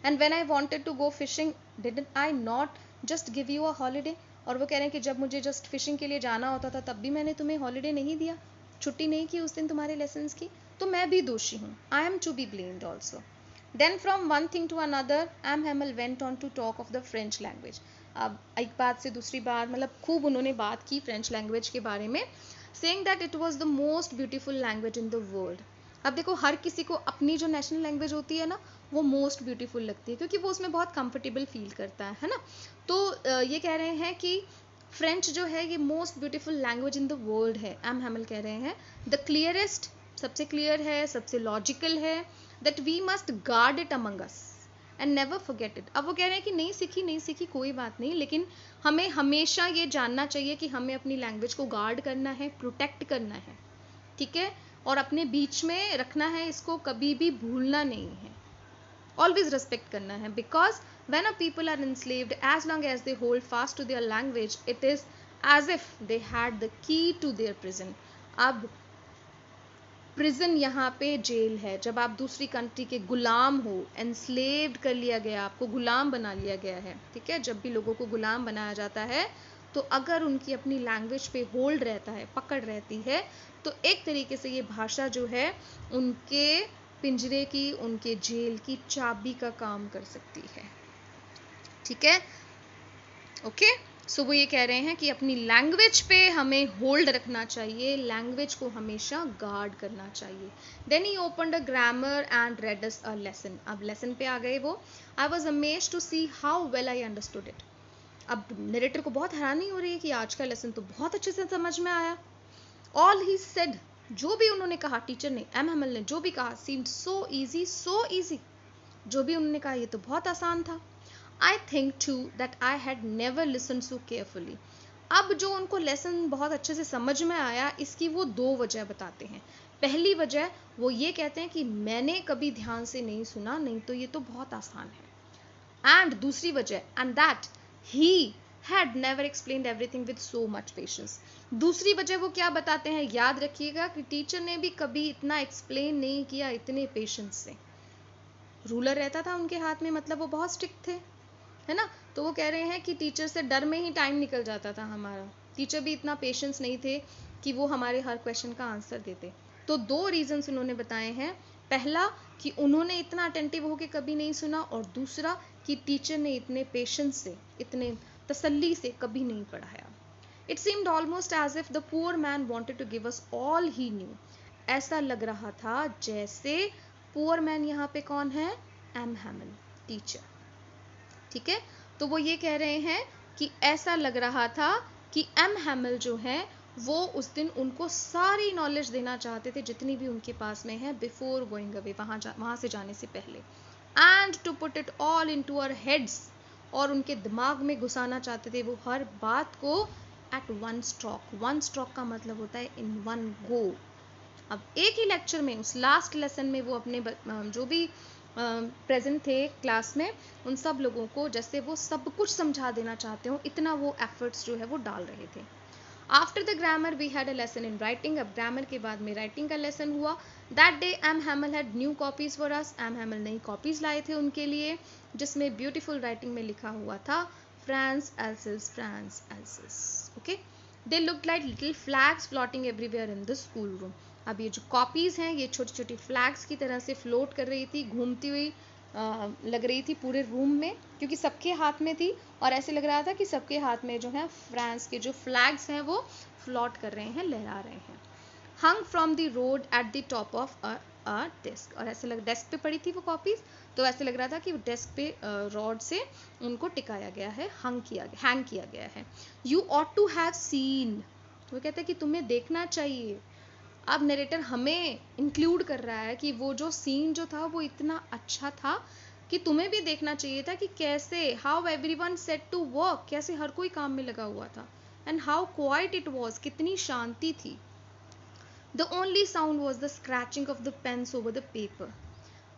And when I wanted to go fishing didn't I not just give you a holiday. और वो कह रहे हैं कि जब मुझे जस्ट फिशिंग के लिए जाना होता था तब भी मैंने तुम्हें हॉलीडे नहीं दिया, छुट्टी नहीं की उस दिन तुम्हारे लेसन्स की. तो मैं भी दोषी हूँ. I am to be blamed also. Then from one thing to another, M. Hamel went on to talk of the French language. अब एक बात से दूसरी बात, मतलब खूब उन्होंने बात की फ्रेंच लैंग्वेज के बारे में, saying that it was the most beautiful language in the world. अब देखो हर किसी को अपनी जो नेशनल लैंग्वेज होती है ना वो मोस्ट ब्यूटीफुल लगती है, क्योंकि वो उसमें बहुत कंफर्टेबल फील करता है ना. तो ये कह रहे हैं कि फ्रेंच जो है ये most beautiful language in the world है. एम हैमल कह रहे हैं द क्लियरेस्ट, सबसे क्लियर है, सबसे लॉजिकल है, that we must guard it among us and never forget it. अब वो कह रहे हैं कि नहीं सीखी कोई बात नहीं, लेकिन हमें हमेशा ये जानना चाहिए कि हमें अपनी लैंग्वेज को गार्ड करना है, प्रोटेक्ट करना है, ठीक है, और अपने बीच में रखना है, इसको कभी भी भूलना नहीं है. ऑलवेज रेस्पेक्ट करना है, because when a people are enslaved, as long as they hold fast to their language, it is as if they had the key to their prison. अब प्रिजन यहाँ पे जेल है, जब आप दूसरी कंट्री के गुलाम हो, एनस्लेव्ड कर लिया गया, आपको गुलाम बना लिया गया है, ठीक है। जब भी लोगों को गुलाम बनाया जाता है तो अगर उनकी अपनी लैंग्वेज पे होल्ड रहता है, पकड़ रहती है, तो एक तरीके से ये भाषा जो है उनके पिंजरे की, उनके जेल की चाबी का काम कर सकती है, ठीक है। ओके, सो वो ये कह रहे हैं कि अपनी लैंग्वेज पे हमें होल्ड रखना चाहिए, लैंग्वेज को हमेशा गार्ड करना चाहिए। Then he opened a grammar and read us a lesson. अब लेसन पे आ गए वो। I was amazed to see how well I understood it. अब नरेटर को बहुत हैरानी हो रही है कि आज का लेसन तो बहुत अच्छे से समझ में आया। ऑल ही सेड, जो भी उन्होंने कहा, टीचर ने, एम हैमल ने जो भी कहा, seemed so easy, so easy. जो भी उन्होंने कहा ये तो बहुत आसान था। I think too that I had never listened so carefully. अब जो उनको लेसन बहुत अच्छे से समझ में आया, इसकी वो दो वजह बताते हैं। पहली वजह वो ये कहते हैं कि मैंने कभी ध्यान से नहीं सुना, नहीं तो ये तो बहुत आसान है। एंड दूसरी वजह, and that he had never explained everything with so much patience. दूसरी वजह वो क्या बताते हैं, याद रखिएगा कि टीचर ने भी कभी इतना एक्सप्लेन नहीं किया इतने पेशेंस से। रूलर रहता था उनके हाथ में, मतलब वो बहुत स्ट्रिक्ट थे, है ना। तो वो कह रहे हैं कि टीचर से डर में ही टाइम निकल जाता था हमारा। टीचर भी इतना पेशेंस नहीं थे कि वो हमारे हर क्वेश्चन का आंसर देते। तो दो रीजंस उन्होंने बताए हैं। पहला कि उन्होंने इतना अटेंटिव होकर कभी नहीं सुना, और दूसरा कि टीचर ने इतने पेशेंस से, इतने तसल्ली से कभी नहीं पढ़ाया। It seemed almost as if the poor man wanted to give us all he knew. ऐसा लग रहा था जैसे पुअर मैन यहाँ पे कौन है, एम हैमल, टीचर, ठीक है। तो वो ये कह रहे हैं कि ऐसा लग रहा था कि एम हैमल जो है वो उस दिन उनको सारी नॉलेज देना चाहते थे जितनी भी उनके पास में है, बिफोर गोइंग अवे, वहाँ से जाने से पहले। And to put it all into our heads, और उनके दिमाग में घुसाना चाहते थे वो हर बात को at one stroke. One stroke का मतलब होता है इन वन गो। अब एक ही लेक्चर में, उस लास्ट लेसन में वो अपने जो भी प्रेजेंट थे क्लास में, उन सब लोगों को जैसे वो सब कुछ समझा देना चाहते हो, इतना वो एफर्ट्स जो है वो डाल रहे थे। After the grammar we had a lesson in writing. अब ग्रामर के बाद में राइटिंग का लेसन हुआ। That day M Hamel had new copies for us. M Hamel नई कॉपीज लाए थे उनके लिए, जिसमें ब्यूटीफुल राइटिंग में लिखा हुआ था France else's, France else's. Okay, they looked like little flags floating everywhere in the school room. अब ये जो कॉपीज़ हैं ये छोटी छोटी फ्लैग्स की तरह से फ्लोट कर रही थी, घूमती हुई लग रही थी पूरे रूम में, क्योंकि सबके हाथ में थी, और ऐसे लग रहा था कि सबके हाथ में जो है फ्रांस के जो फ्लैग्स हैं वो फ्लोट कर रहे हैं, लहरा रहे हैं। Hung from the rod at the top of a desk, और ऐसे लग, डेस्क पे पड़ी थी वो कॉपीज़, तो ऐसे लग रहा था कि डेस्क पे रॉड से उनको टिकाया गया है, हैंग किया गया है। You ought to have seen, वो कहते हैं कि तुम्हें देखना चाहिए। अब नरेटर हमें इंक्लूड कर रहा है कि वो जो सीन जो था वो इतना अच्छा था कि तुम्हें भी देखना चाहिए था कि कैसे, how everyone set to work, कैसे हर कोई काम में लगा हुआ था, and how quiet it was, कितनी शांति थी। The only sound was the scratching of the pens over the paper.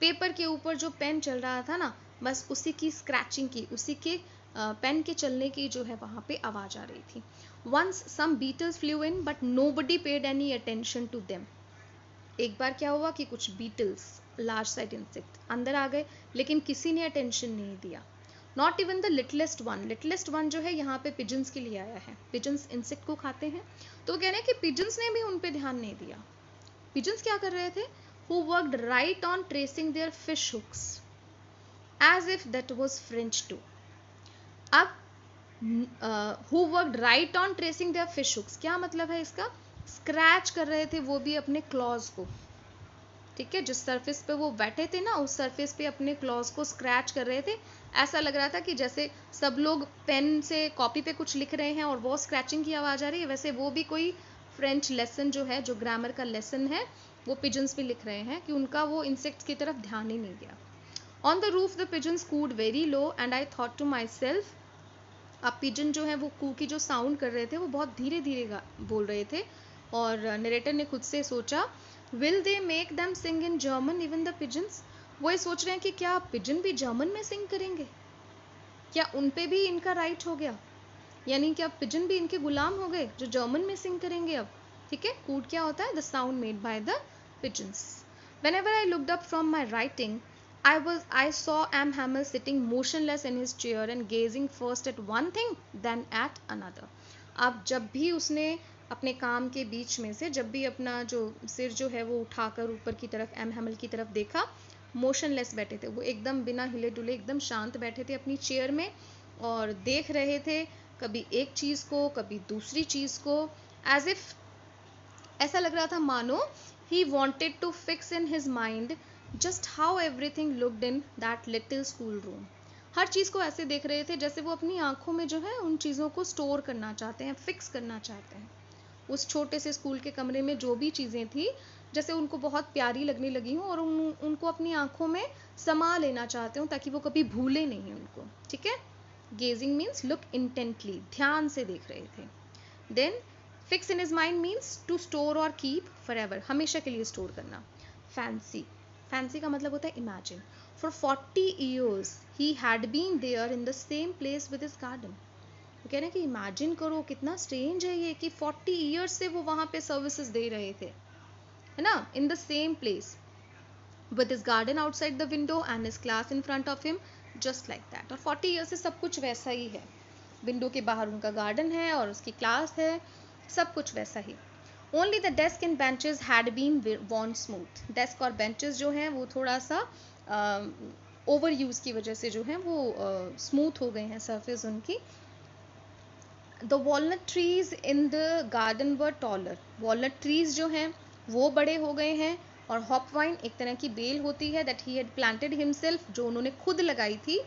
Paper के ऊपर जो पेन चल रहा था ना, बस उसी की स्क्रैचिंग की, उसी के पेन के चलने की जो है वहाँ पे आवाज़ आ रही थी। Once some beetles flew in, but nobody paid any attention to them. एक बार क्या हुआ कि कुछ बीटल्स, लार्ज साइज इंसेक्ट अंदर आ गए, लेकिन किसी ने अटेंशन नहीं दिया। Not even the littlest one. Littlest one जो है यहाँ पे पिजन्स के लिए आया है, पिजन्स इंसेक्ट को खाते हैं, तो कह रहे हैं कि पिजन्स ने भी उन पे ध्यान नहीं दिया। पिजन्स क्या कर रहे थे, who worked right on tracing their fish hooks as if that was French too. अब who worked right on tracing their fish hooks, क्या मतलब है इसका, स्क्रैच कर रहे थे वो भी अपने क्लॉज को, ठीक है, जिस सरफेस पे वो बैठे थे ना उस सरफेस पे अपने क्लॉज को स्क्रैच कर रहे थे। ऐसा लग रहा था कि जैसे सब लोग पेन से कॉपी पे कुछ लिख रहे हैं और वो स्क्रैचिंग की आवाज़ आ रही है, वैसे वो भी कोई फ्रेंच लेसन जो है, जो ग्रामर का लेसन है, वो पिजन्स भी लिख रहे हैं कि उनका वो इंसेक्ट्स की तरफ ध्यान ही नहीं गया। On the roof the pigeons cooed very low and I thought to myself. अब पिजन जो है वो कू की जो साउंड कर रहे थे वो बहुत धीरे धीरे बोल रहे थे, और नरेटर ने खुद से सोचा, will they make them sing in German even the pigeons. वो ये सोच रहे हैं कि क्या पिजन भी जर्मन में सिंग करेंगे, क्या उन पे भी इनका राइट हो गया, यानी कि अब पिजन भी इनके गुलाम हो गए जो जर्मन में सिंग करेंगे अब। ठीक है, कूट क्या होता है, the sound made by the pigeons. Whenever I looked up from my writing, I saw M. Hamel sitting motionless in his chair and gazing first at one thing, then at another. अब जब भी उसने अपने काम के बीच में से जब भी अपना जो सिर जो है वो उठाकर ऊपर की तरफ एम हैमल की तरफ देखा, मोशनलेस बैठे थे वो, एकदम बिना हिले डुले एकदम शांत बैठे थे अपनी चेयर में और देख रहे थे कभी एक चीज़ को कभी दूसरी चीज़ को, एज इफ ऐसा लग रहा था मानो he wanted to fix in his mind just how everything looked in that little school room. हर चीज़ को ऐसे देख रहे थे जैसे वो अपनी आंखों में जो है उन चीज़ों को स्टोर करना चाहते हैं, फिक्स करना चाहते हैं। उस छोटे से स्कूल के कमरे में जो भी चीज़ें थी जैसे उनको बहुत प्यारी लगने लगी हों और उनको अपनी आंखों में समा लेना चाहते हो ताकि वो कभी भूले नहीं उनको। ठीक है, गेजिंग मीन्स लुक इंटेंटली, ध्यान से देख रहे थे। Then fix in his mind means to store और कीप फॉरएवर, हमेशा के लिए स्टोर करना। फैंसी, फैंसी का मतलब होता है imagine. For 40 years he had been there in the same place with his garden. वो कह रहे हैं कि इमेजिन करो कितना स्ट्रेंज है ये कि 40 years से वो वहाँ पे सर्विसेज दे रहे थे, है ना, इन the same place with his garden outside the window and his class in front of him, just like that. और 40 years से सब कुछ वैसा ही है, विंडो के बाहर उनका गार्डन है और उसकी क्लास है, सब कुछ वैसा ही। Only the desk and benches had been worn smooth. Desk और बेंचेस जो हैं वो थोड़ा सा ओवर यूज की वजह से जो है वो स्मूथ हो गए हैं सरफेस उनकी। The walnut trees in the garden were taller. Walnut trees जो हैं वो बड़े हो गए हैं और हॉपवाइन एक तरह की बेल होती है that he had planted himself, जो उन्होंने खुद लगाई थी।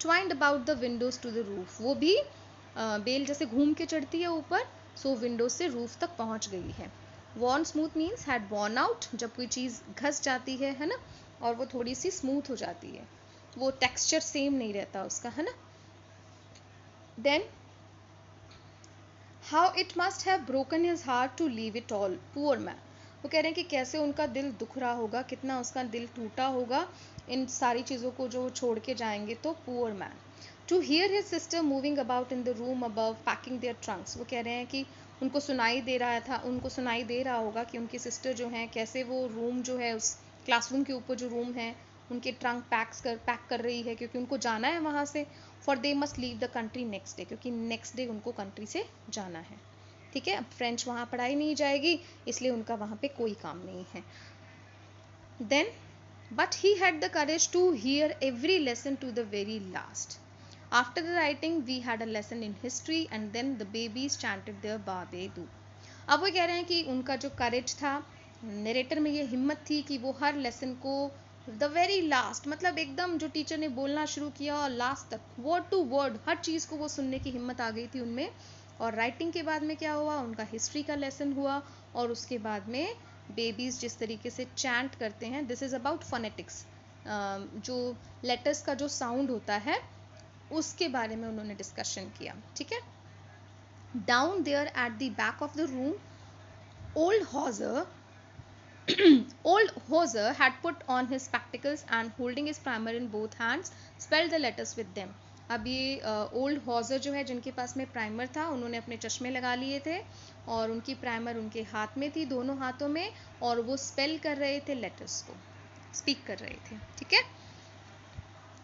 Twined about the windows to the roof, वो भी बेल जैसे घूम के चढ़ती है ऊपर, सो विंडो से रूफ तक पहुंच गई है। Worn smooth means had worn out, जब कोई चीज़ घस जाती है ना, और वो थोड़ी सी स्मूथ हो जाती है, वो टेक्सचर सेम नहीं रहता उसका, है ना। Then how it must have broken his heart to leave it all, poor man. वो कह रहे हैं कि कैसे उनका दिल दुख रहा होगा, कितना उसका दिल टूटा होगा इन सारी चीज़ों को जो छोड़ के जाएंगे तो, poor man. To hear his sister moving about in the room above packing their trunks. वो कह रहे हैं कि उनको सुनाई दे रहा होगा कि उनकी सिस्टर जो हैं कैसे वो रूम जो है उस क्लासरूम के ऊपर जो रूम है उनके ट्रंक पैक कर रही है, क्योंकि उनको जाना है वहाँ से। For they must leave the country next day, क्योंकि नेक्स्ट डे उनको कंट्री से जाना है। ठीक है, अब फ्रेंच वहाँ पढ़ाई नहीं जाएगी इसलिए उनका वहाँ पे कोई काम नहीं है। Then but he had the courage to hear every lesson to the very last. After the writing, we had a lesson in history and then the babies chanted their Babedu. अब वो कह रहे हैं कि उनका जो करेज था, नरेटर में ये हिम्मत थी कि वो हर लेसन को द वेरी लास्ट, मतलब एकदम जो टीचर ने बोलना शुरू किया और लास्ट तक वर्ड टू वर्ड हर चीज़ को वो सुनने की हिम्मत आ गई थी उनमें। और राइटिंग के बाद में क्या हुआ, उनका हिस्ट्री का लेसन हुआ और उसके बाद में बेबीज़ जिस तरीके से चैंट करते हैं, दिस इज़ अबाउट फोनेटिक्स, जो लेटर्स का जो साउंड होता है उसके बारे में उन्होंने डिस्कशन किया। ठीक है, down there at the back of the room old Hauser had put on his spectacles and holding his primer in both hands spelled the letters with them. अब ये ओल्ड हॉजर जो है जिनके पास में प्राइमर था, उन्होंने अपने चश्मे लगा लिए थे और उनकी प्राइमर उनके हाथ में थी, दोनों हाथों में, और वो स्पेल कर रहे थे लेटर्स को, स्पीक कर रहे थे। ठीक है,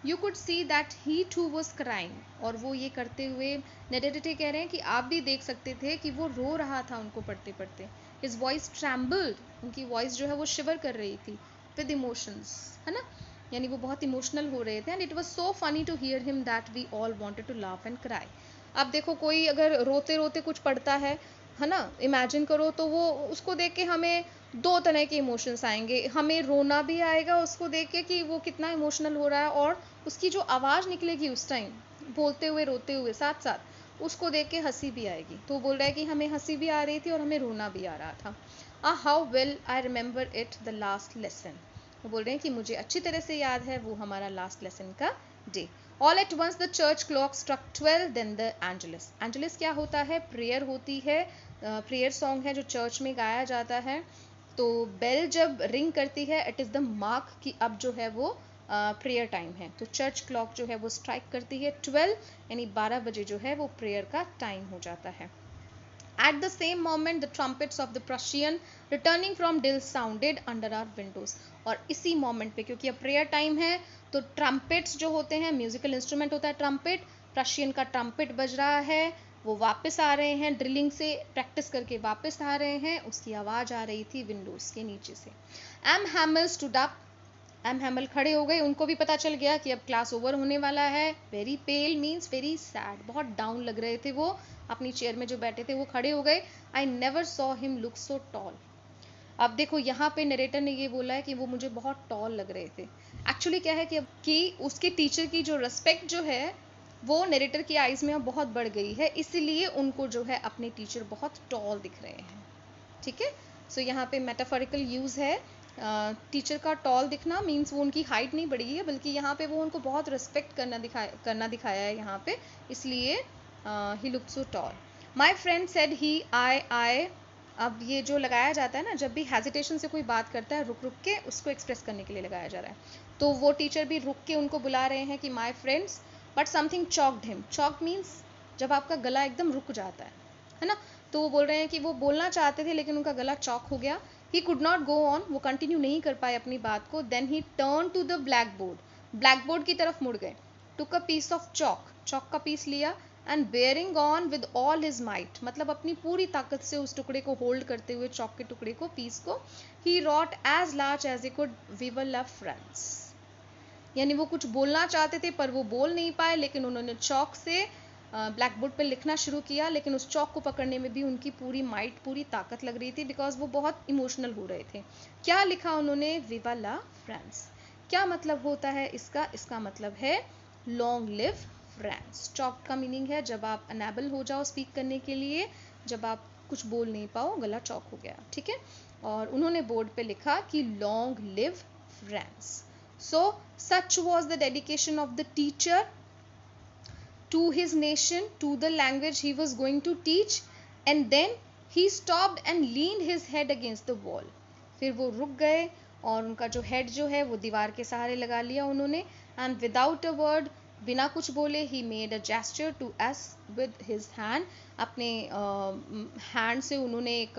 You could see that he too was crying, और वो ये करते हुए नेरेटर कह रहे हैं कि आप भी देख सकते थे कि वो रो रहा था उनको पढ़ते पढ़ते। His voice trembled, उनकी वॉइस जो है वो शिवर कर रही थी with emotions, है ना, यानी वो बहुत इमोशनल हो रहे थे। And it was so funny to hear him that we all wanted to laugh and cry. अब देखो कोई अगर रोते रोते कुछ पढ़ता है ना, इमेजिन करो, तो वो उसको देख के हमें दो तरह के इमोशंस आएंगे, हमें रोना भी आएगा उसको देख के कि वो कितना इमोशनल हो रहा है, और उसकी जो आवाज़ निकलेगी उस टाइम बोलते हुए रोते हुए साथ साथ उसको देख के हंसी भी आएगी। तो बोल रहा है कि हमें हंसी भी आ रही थी और हमें रोना भी आ रहा था। How well I remember it the last lesson. वो बोल रहे हैं कि मुझे अच्छी तरह से याद है वो हमारा लास्ट लेसन का डे। All at once the church clock struck 12, then the Angelus. Angelus क्या होता है, प्रेयर होती है, प्रेयर सॉन्ग है जो चर्च में गाया जाता है। तो बेल जब रिंग करती है इट इज़ द मार्क कि अब जो है वो प्रेयर टाइम है। तो चर्च क्लॉक जो है वो स्ट्राइक करती है 12, यानी 12 बजे जो है वो प्रेयर का टाइम हो जाता है। At the same moment, the trumpets of the Prussian returning from Dill sounded under our windows. और इसी मोमेंट पे, क्योंकि अब प्रेयर टाइम है, तो ट्रम्पेट्स जो होते हैं, म्यूजिकल इंस्ट्रूमेंट होता है ट्रम्पेट, प्रशियन का ट्रम्पेट बज रहा है, वो वापस आ रहे हैं, ड्रिलिंग से प्रैक्टिस करके वापस आ रहे हैं, उसकी आवाज़ आ रही थी विंडोज के नीचे से। M Hamel stood up, M Hamel खड़े हो गए, उनको भी पता चल गया कि अब क्लास ओवर होने वाला है। वेरी पेल मीन्स वेरी सैड, बहुत डाउन लग रहे थे वो, अपनी चेयर में जो बैठे थे वो खड़े हो गए। I never saw him look so toll. अब देखो यहाँ पे नरेटर ने ये बोला है कि वो मुझे बहुत टॉल लग रहे थे। एक्चुअली क्या है कि उसके टीचर की जो रिस्पेक्ट जो है वो नरेटर की आइज़ में अब बहुत बढ़ गई है, इसलिए उनको जो है अपने टीचर बहुत टॉल दिख रहे हैं। ठीक है, सो यहाँ पे मेटाफोरिकल यूज़ है। टीचर का टॉल दिखना मीन्स वो उनकी हाइट नहीं बढ़ी है, बल्कि यहाँ पे वो उनको बहुत रिस्पेक्ट करना दिखाया है यहाँ पे, इसलिए he look so tall. My friend said he I. अब ये जो लगाया जाता है ना, जब भी हेजिटेशन से कोई बात करता है, रुक रुक के उसको एक्सप्रेस करने के लिए लगाया जा रहा है, तो वो टीचर भी रुक के उनको बुला रहे हैं कि my friends, but something choked him. Choked means जब आपका गला एकदम रुक जाता है ना, तो वो बोल रहे हैं कि वो बोलना चाहते थे लेकिन उनका गला चॉक हो गया। He could not go on, वो कंटिन्यू नहीं कर पाए अपनी बात को। Then he turn to the blackboard, blackboard की तरफ मुड़ गए। Took a piece of chalk, chalk का पीस लिया, and bearing on with all his might, मतलब अपनी पूरी ताकत से उस टुकड़े को होल्ड करते हुए, चॉक के टुकड़े को, पीस को, he wrote as large as a could, we were love friends. यानी वो कुछ बोलना चाहते थे पर वो बोल नहीं पाए, लेकिन उन्होंने चॉक से ब्लैक बोर्ड पर लिखना शुरू किया, लेकिन उस चॉक को पकड़ने में भी उनकी पूरी माइट, पूरी ताकत लग रही थी, बिकॉज वो बहुत इमोशनल हो रहे थे। क्या लिखा उन्होंने? विवा ला फ्रांस। क्या मतलब होता है इसका? इसका मतलब है लॉन्ग लिव फ्रांस। चॉक का मीनिंग है जब आप अनेबल हो जाओ स्पीक करने के लिए, जब आप कुछ बोल नहीं पाओ, गला चॉक हो गया। ठीक है, और उन्होंने बोर्ड पे लिखा कि long live France. So such was the dedication of the teacher to his nation, to the language he was going to teach, and then he stopped and leaned his head against the wall. फिर वो रुक गए और उनका जो head जो है वो दीवार के सहारे लगा लिया उन्होंने, and without a word, बिना कुछ बोले, he made a gesture to us with his hand, अपने हैंड से उन्होंने एक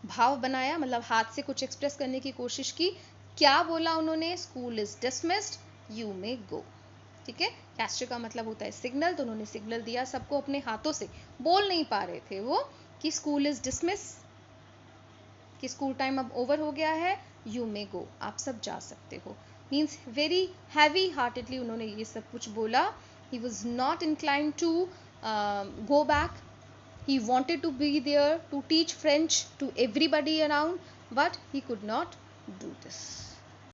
भाव बनाया, मतलब हाथ से कुछ एक्सप्रेस करने की कोशिश की। क्या बोला उन्होंने? School is dismissed, you may go. ठीक है, गेस्चर का मतलब होता है सिग्नल, तो उन्होंने सिग्नल दिया सबको अपने हाथों से, बोल नहीं पा रहे थे वो, कि स्कूल इज डिसमिस, कि स्कूल टाइम अब ओवर हो गया है, यू मे गो, आप सब जा सकते हो। मीन्स वेरी हैवी हार्टेडली उन्होंने ये सब कुछ बोला। He was not inclined to go back, he wanted to be there to teach French to everybody around, but he could not do this.